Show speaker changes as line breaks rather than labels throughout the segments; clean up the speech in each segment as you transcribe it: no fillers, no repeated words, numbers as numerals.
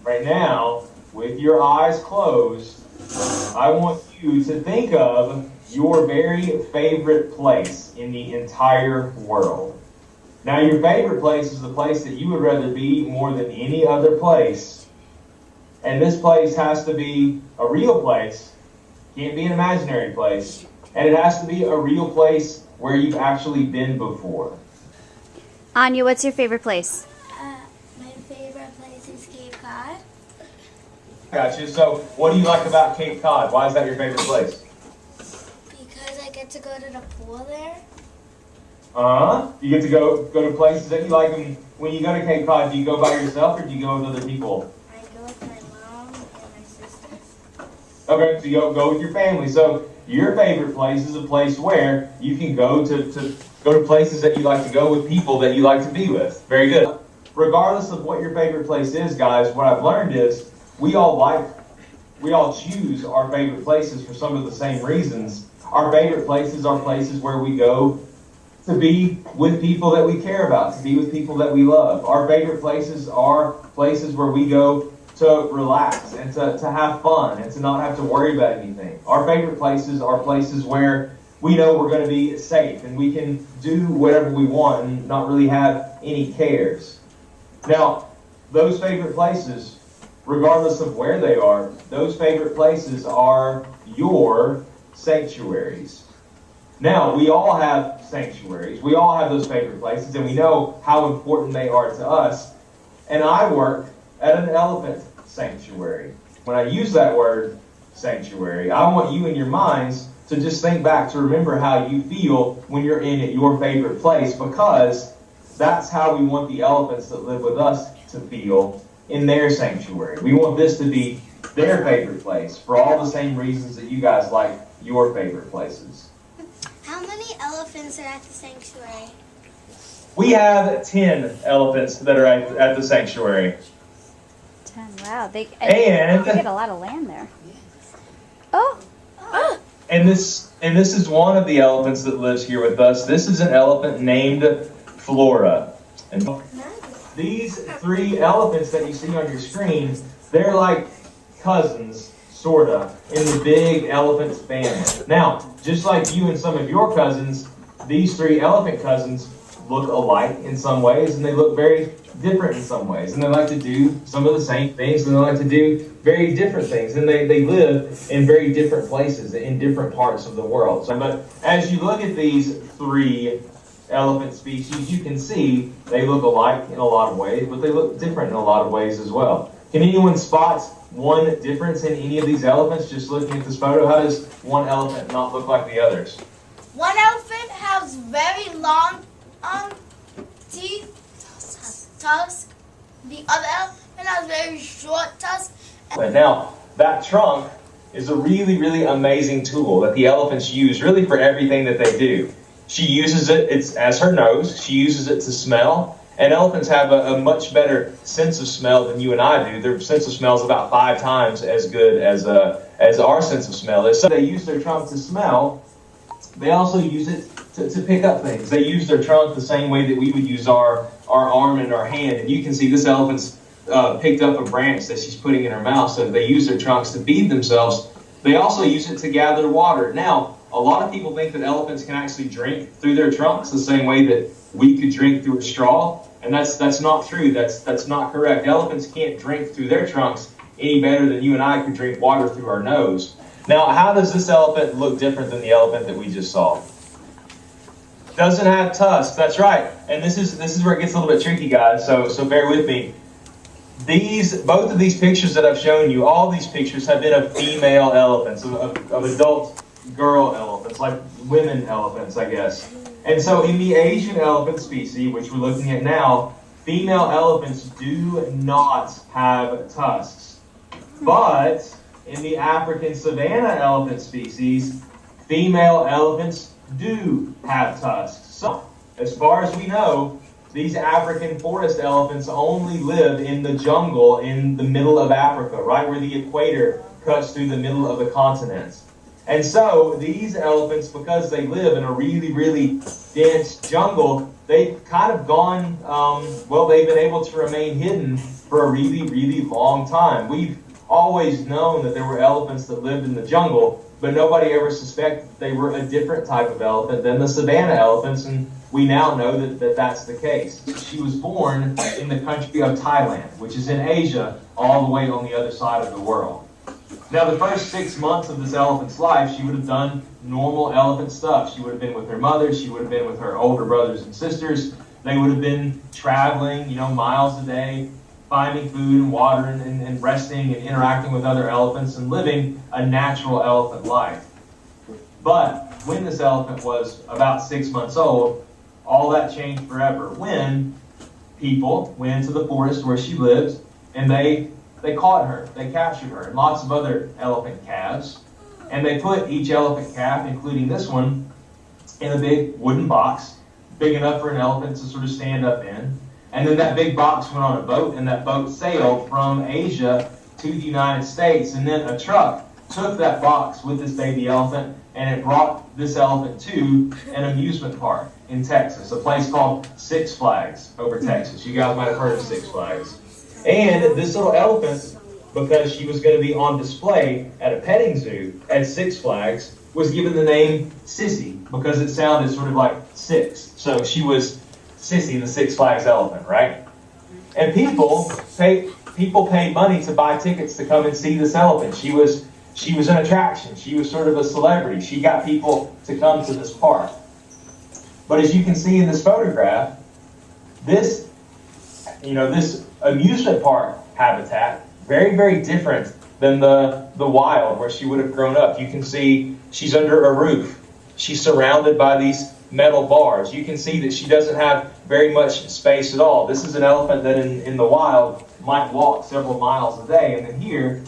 right now, with your eyes closed, I want you to think of your very favorite place in the entire world. Now, your favorite place is the place that you would rather be more than any other place. And this place has to be a real place. Can't be an imaginary place. And it has to be a real place where you've actually been before.
Anya, what's your favorite place?
My favorite place is Cape Cod.
Gotcha. So, what do you like about Cape Cod? Why is that your favorite place?
Because I get to go to the pool there.
You get to go to places that you like. And when you go to Cape Cod, do you go by yourself or do you go with other people?
I go with my mom and my sisters.
Okay, so you go with your family. So your favorite place is a place where you can go to places that you like to go with people that you like to be with. Very good. Regardless of what your favorite place is, guys, what I've learned is we all choose our favorite places for some of the same reasons. Our favorite places are places where we go to be with people that we care about, to be with people that we love. Our favorite places are places where we go to relax and to have fun and to not have to worry about anything. Our favorite places are places where we know we're going to be safe and we can do whatever we want and not really have any cares. Now, those favorite places, regardless of where they are, those favorite places are your sanctuaries. Now, we all have sanctuaries. We all have those favorite places, and we know how important they are to us. And I work at an elephant sanctuary. When I use that word, sanctuary, I want you in your minds to just think back to remember how you feel when you're in your favorite place, because that's how we want the elephants that live with us to feel in their sanctuary. We want this to be their favorite place for all the same reasons that you guys like your favorite places.
How many elephants are at the sanctuary?
We have 10 elephants that are at the sanctuary.
10. Wow, they
And
get a lot of land there. Oh.
And this is one of the elephants that lives here with us. This is an elephant named Flora. And these 3 elephants that you see on your screen, they're like cousins, sorta, in the big elephant family. Now, just like you and some of your cousins, these 3 elephant cousins look alike in some ways, and they look very different in some ways. And they like to do some of the same things, and they like to do very different things. And they live in very different places, in different parts of the world. But as you look at these 3 elephant species, you can see they look alike in a lot of ways, but they look different in a lot of ways as well. Can anyone spot one difference in any of these elephants just looking at this photo? How does one elephant not look like the others?
One elephant has very long teeth, tusk. The other elephant has very short tusks.
But now, that trunk is a really, really amazing tool that the elephants use really for everything that they do. She uses it as her nose. She uses it to smell. And elephants have a much better sense of smell than you and I do. Their sense of smell is about 5 times as good as our sense of smell is. So they use their trunk to smell. They also use it to pick up things. They use their trunk the same way that we would use our arm and our hand. And you can see this elephant's picked up a branch that she's putting in her mouth, so they use their trunks to feed themselves. They also use it to gather water. Now, a lot of people think that elephants can actually drink through their trunks the same way that we could drink through a straw, and that's not true. That's not correct. Elephants can't drink through their trunks any better than you and I could drink water through our nose. Now, how does this elephant look different than the elephant that we just saw? Doesn't have tusks. That's right. And this is where it gets a little bit tricky, guys. So bear with me. Both of these pictures that I've shown you, all these pictures have been of female elephants, of adult girl elephants, like women elephants, I guess. And so in the Asian elephant species, which we're looking at now, female elephants do not have tusks. But in the African savanna elephant species, female elephants do have tusks. So, as far as we know, these African forest elephants only live in the jungle in the middle of Africa, right where the equator cuts through the middle of the continent. And so these elephants, because they live in a really, really dense jungle, they've kind of gone, they've been able to remain hidden for a really, really long time. We've always known that there were elephants that lived in the jungle, but nobody ever suspected that they were a different type of elephant than the savanna elephants, and we now know that that's the case. She was born in the country of Thailand, which is in Asia, all the way on the other side of the world. Now, the first 6 months of this elephant's life, she would have done normal elephant stuff. She would have been with her mother. She would have been with her older brothers and sisters. They would have been traveling, miles a day, finding food and water and resting and interacting with other elephants and living a natural elephant life. But when this elephant was about 6 months old, all that changed forever when people went into the forest where she lived and they caught her, they captured her, and lots of other elephant calves. And they put each elephant calf, including this one, in a big wooden box, big enough for an elephant to sort of stand up in. And then that big box went on a boat, and that boat sailed from Asia to the United States. And then a truck took that box with this baby elephant, and it brought this elephant to an amusement park in Texas, a place called Six Flags over Texas. You guys might have heard of Six Flags. And this little elephant, because she was going to be on display at a petting zoo at Six Flags, was given the name Sissy because it sounded sort of like six. So she was Sissy, the Six Flags elephant, right? And people paid money to buy tickets to come and see this elephant. She was an attraction. She was sort of a celebrity. She got people to come to this park. But as you can see in this photograph, this amusement park habitat, very, very different than the wild where she would have grown up. You can see she's under a roof. She's surrounded by these metal bars. You can see that she doesn't have very much space at all. This is an elephant that in the wild might walk several miles a day, and then here,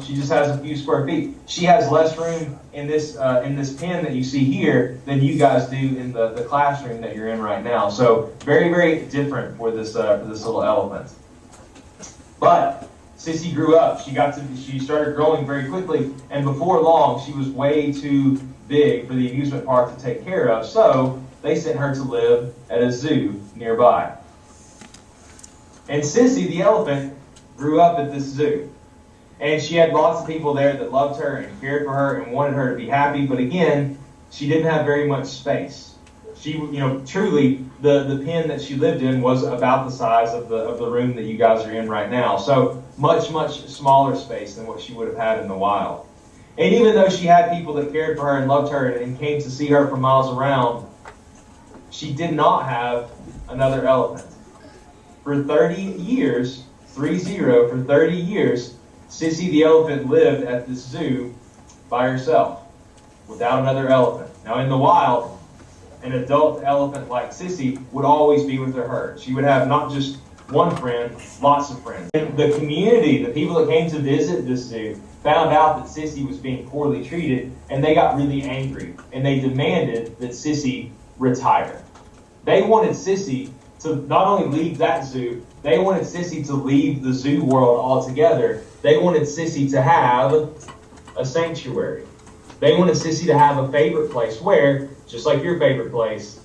she just has a few square feet. She has less room in this pen that you see here than you guys do in the classroom that you're in right now. So very, very different for this little elephant. But Sissy grew up. She started growing very quickly, and before long, she was way too big for the amusement park to take care of. So they sent her to live at a zoo nearby. And Sissy, the elephant, grew up at this zoo. And she had lots of people there that loved her and cared for her and wanted her to be happy. But again, she didn't have very much space. She, truly, the pen that she lived in was about the size of the room that you guys are in right now. So much, much smaller space than what she would have had in the wild. And even though she had people that cared for her and loved her and came to see her from miles around, she did not have another elephant. For 30 years, 30, for 30 years, Sissy the elephant lived at this zoo by herself, without another elephant. Now in the wild, an adult elephant like Sissy would always be with her herd. She would have not just one friend, lots of friends. And the community, the people that came to visit this zoo, found out that Sissy was being poorly treated, and they got really angry, and they demanded that Sissy retire. They wanted Sissy to not only leave that zoo, they wanted Sissy to leave the zoo world altogether. They wanted Sissy to have a sanctuary. They wanted Sissy to have a favorite place where, just like your favorite place,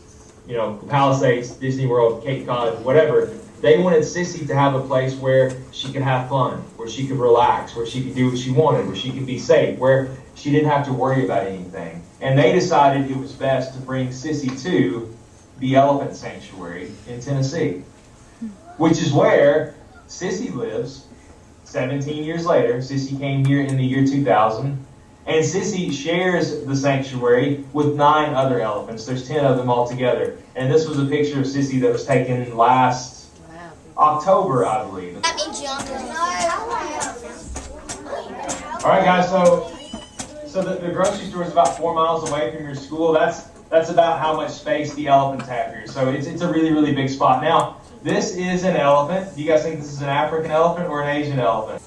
the Palisades, Disney World, Cape Cod, whatever, they wanted Sissy to have a place where she could have fun, where she could relax, where she could do what she wanted, where she could be safe, where she didn't have to worry about anything. And they decided it was best to bring Sissy to the Elephant Sanctuary in Tennessee, which is where Sissy lives 17 years later. Sissy came here in the year 2000, and Sissy shares the sanctuary with 9 other elephants. There's 10 of them altogether. And this was a picture of Sissy that was taken last October, I believe.
That means younger.
All right, guys, so the grocery store is about 4 miles away from your school. That's about how much space the elephants have here. So it's a really, really big spot. Now, this is an elephant. Do you guys think this is an African elephant or an Asian elephant?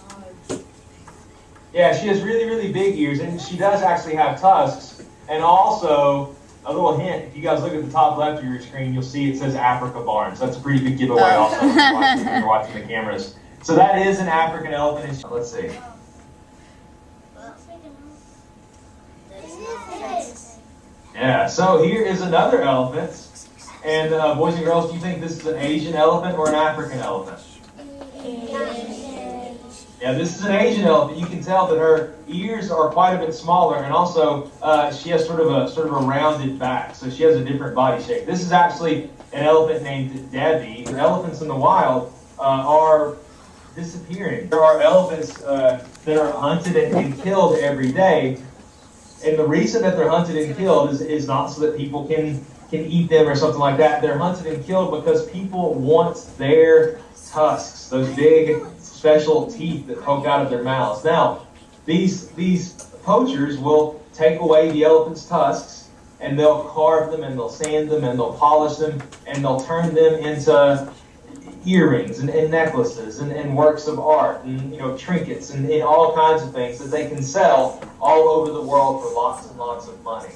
Yeah, she has really, really big ears, and she does actually have tusks. And also, a little hint, if you guys look at the top left of your screen, you'll see it says Africa Barns. That's a pretty big giveaway also if you're watching the cameras. So that is an African elephant. Let's see. Yeah, so here is another elephant. And boys and girls, do you think this is an Asian elephant or an African elephant? Yeah, this is an Asian elephant. You can tell that her ears are quite a bit smaller, and also she has sort of a rounded back, so she has a different body shape. This is actually an elephant named Debbie. Elephants in the wild are disappearing. There are elephants that are hunted and killed every day, and the reason that they're hunted and killed is not so that people can eat them or something like that. They're hunted and killed because people want their tusks, those big special teeth that poke out of their mouths. Now, these poachers will take away the elephant's tusks, and they'll carve them, and they'll sand them, and they'll polish them, and they'll turn them into earrings and necklaces and works of art and trinkets and all kinds of things that they can sell all over the world for lots and lots of money.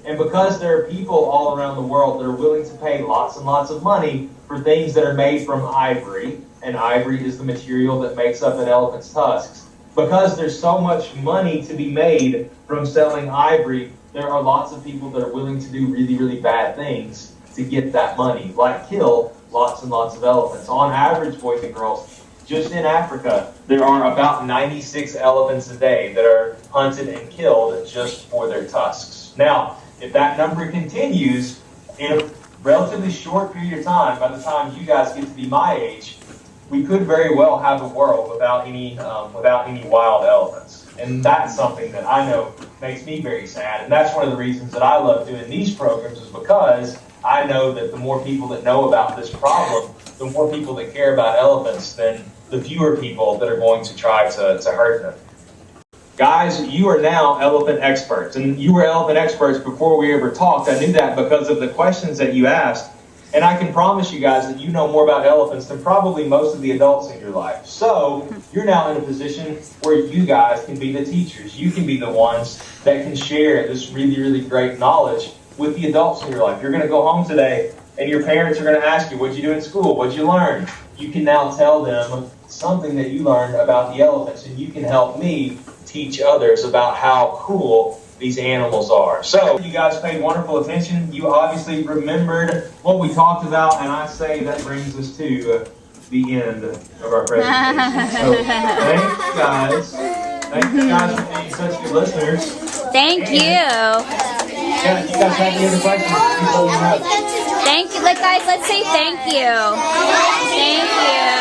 And because there are people all around the world that are willing to pay lots and lots of money for things that are made from ivory, and ivory is the material that makes up an elephant's tusks, because there's so much money to be made from selling ivory, there are lots of people that are willing to do really, really bad things to get that money, like kill lots and lots of elephants. On average, boys and girls, just in Africa, there are about 96 elephants a day that are hunted and killed just for their tusks. Now, if that number continues in a relatively short period of time, by the time you guys get to be my age, we could very well have a world without any wild elephants. And that's something that I know makes me very sad. And that's one of the reasons that I love doing these programs, is because I know that the more people that know about this problem, the more people that care about elephants, then the fewer people that are going to try to hurt them. Guys, you are now elephant experts, and you were elephant experts before we ever talked. I knew that because of the questions that you asked, and I can promise you guys that you know more about elephants than probably most of the adults in your life. So you're now in a position where you guys can be the teachers. You can be the ones that can share this really, really great knowledge with the adults in your life. You're going to go home today, and your parents are going to ask you, what'd you do in school? What'd you learn? You can now tell them something that you learned about the elephants, and you can help me teach others about how cool these animals are. So you guys paid wonderful attention. You obviously remembered what we talked about, and I say that brings us to the end of our presentation. So thank you guys for being such good listeners.
Thank you.
Yeah, you guys have any other questions?
Thank you. Guys, let's say thank you. Thank you.